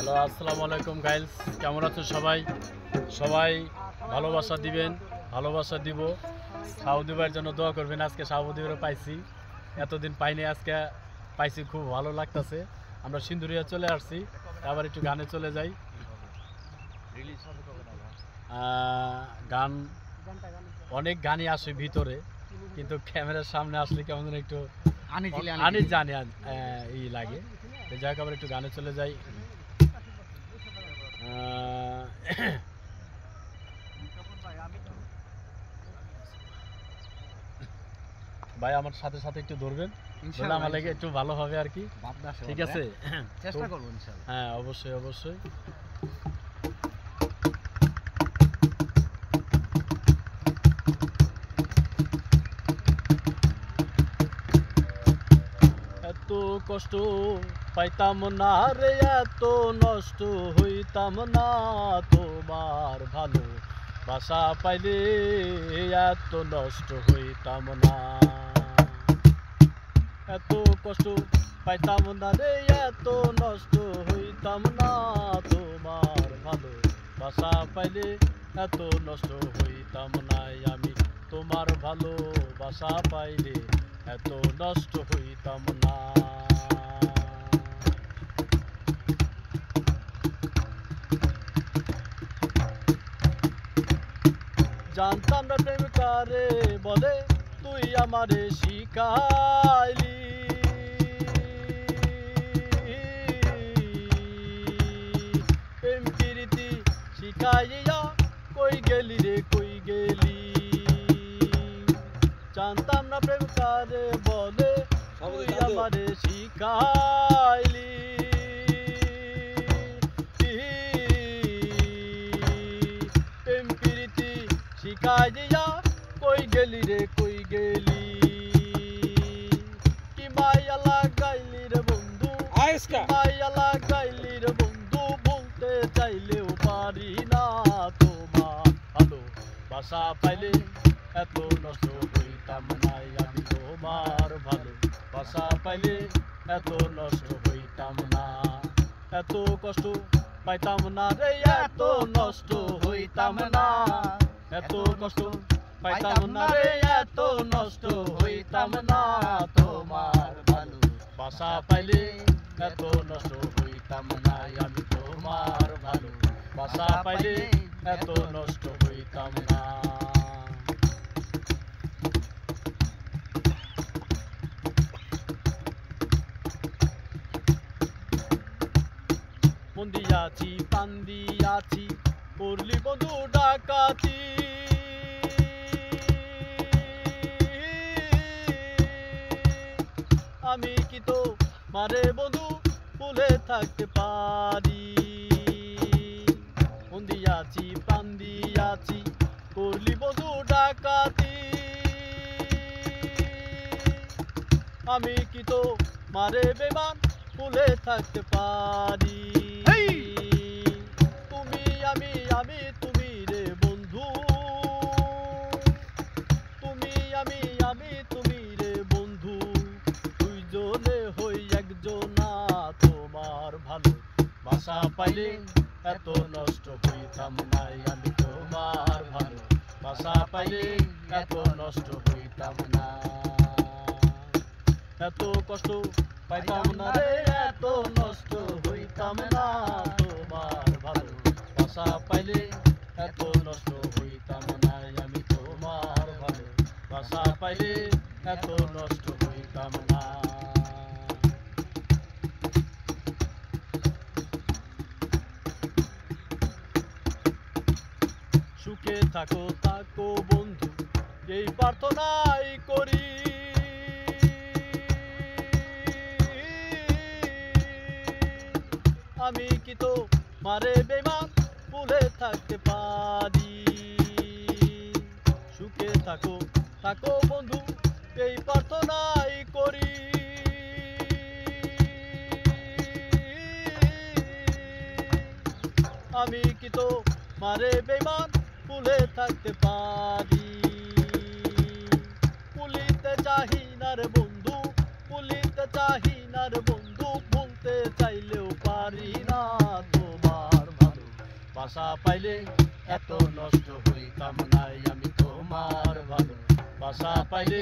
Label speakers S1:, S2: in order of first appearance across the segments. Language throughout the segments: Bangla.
S1: হ্যালো, আসসালামু আলাইকুম গাইস, কেমন আছো সবাই? সবাই ভালোবাসা দিবেন, ভালোবাসা দিব। সাউদি ভাইয়ের জন্য দোয়া করবেন। আজকে সাউদি ভাইয়ের পাইছি, এতদিন পাইনি, আজকে পাইছি, খুব ভালো লাগতেছে। আমরা সিন্দুরিয়া চলে আসছি, আবার একটু গানে চলে যাই। গান অনেক গানই আসে ভিতরে, কিন্তু ক্যামেরার সামনে আসলে কেমন যেন একটু আনি জানি ই লাগে। যাই হোক, আবার একটু গানে চলে যাই। ভাই আমার সাথে সাথে একটু ধরবেন, আমার লাগে একটু ভালো হবে আর কি। ঠিক আছে,
S2: চেষ্টা করব ইনশাআল্লাহ।
S1: হ্যাঁ, অবশ্যই অবশ্যই। এত কষ্ট পাইতাম না রে, এত নষ্ট হইতাম না, তোমার ভালো বাসা পাইলে এত নষ্ট হইতাম না। এত কষ্ট পাইতাম না রে, এত নষ্ট হইতাম না, তোমার ভালো বাসা পাইলে এত নষ্ট হইতাম না। আমি তোমার ভালো বাসা পাইলে এত নষ্ট হইতাম না। জানতাম না প্রেম কারে বলে, তুই আমারে শিখাইলি। প্রেম প্রীতি শিখাইয়া কই গেলি রে, কই গেলি। জানতাম না প্রেম কারে বলে, তুই আমারে শিখাইলি। প্রেম প্রীতি শিখাইয়া কই গেলি রে, কই গেলি। কি মায়া লাগাইলি রে বন্ধু, মায়া লাগাইলি রে বন্ধু, বলতে চাইলেও পারি না। তোমার ভালো বাসা পাইলে এত নষ্ট হইতাম না। আমি তোমার ভালো বাসা পাইলে এত নষ্ট হইতাম না। এত কষ্ট পাইতাম না রে, এত নষ্ট হইতাম না। এত কষ্ট পাইতাম না রে, এত নষ্ট হইতাম না। তোমার ভালো বাসা পাইলে এত নষ্ট হইতাম না। আমি তোমার ভালো বাসা পাইলে এত নষ্ট হইতাম না। মন দিয়াছি, পান দিয়াছি, করলি বন্ধু ডাকাতি। আমি কি তো মারে বন্ধু ভুলে থাকতে পারি? মন দিয়াছি, প্রাণ দিয়াছি, করলি বন্ধু ডাকাতি। আমি কি তো মারে বেমান ভুলে থাকতে পারি? তুমি আমি, আমি তুমি রে বন্ধু, তুমি আমি, আমি তুমি রে বন্ধু, দুইজনে হই একজনা। তোমার ভালো বাসা পাইলে এত নষ্ট হইতাম না। আমি তোমার ভালো বাসা পাইলে এত নষ্ট হইতাম না। এত কষ্ট পাইতাম না রে, এত নষ্ট হইতাম না। তোমার ভালো বাসা পাইলে এত নষ্ট হইতাম না। আমি তোমার ভালো বাসা পাইলে এত নষ্ট হইতাম না। সুখে থাকো থাকো বন্ধু, এই প্রার্থনাই করি। আমি কি তো মারে বেমান ভুলে থাকতে পারি? সুখে থাকো থাকো বন্ধু, এই প্রার্থনাই করি। আমি কি তো মারে বেমান ভুলে থাকতে পারি? ভুলিতে চাহি না রে বন্ধু, ভুলিতে চাহি না রে বন্ধু, ভুলতে চাইলেও পারি না। বাসা পাইলে এত নষ্ট হইতাম নাই আমি তোমার ভালো বাসা পাইলে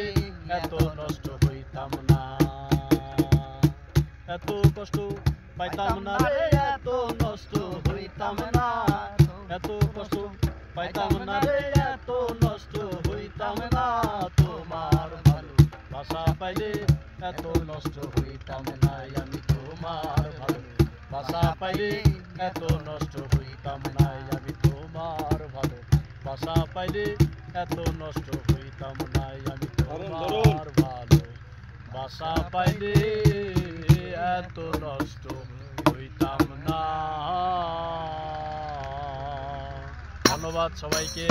S1: এত নষ্ট হইতাম না এত কষ্ট পাইতাম না রে এত নষ্ট হইতাম না এত কষ্ট পাইতাম না রে এত নষ্ট হইতাম না তোমার ভালো বাসা পাইলে এত নষ্ট হইতাম নাই আমি তোমার ভালো বাসা পাইলে এত নষ্ট হইতাম নাই আমি তোমার ভালো বাসা পাইলে এত নষ্ট হইতাম নাই আমি তোমার ভালো বাসা পাইলে এত নষ্ট হইতাম না। ধন্যবাদ সবাইকে।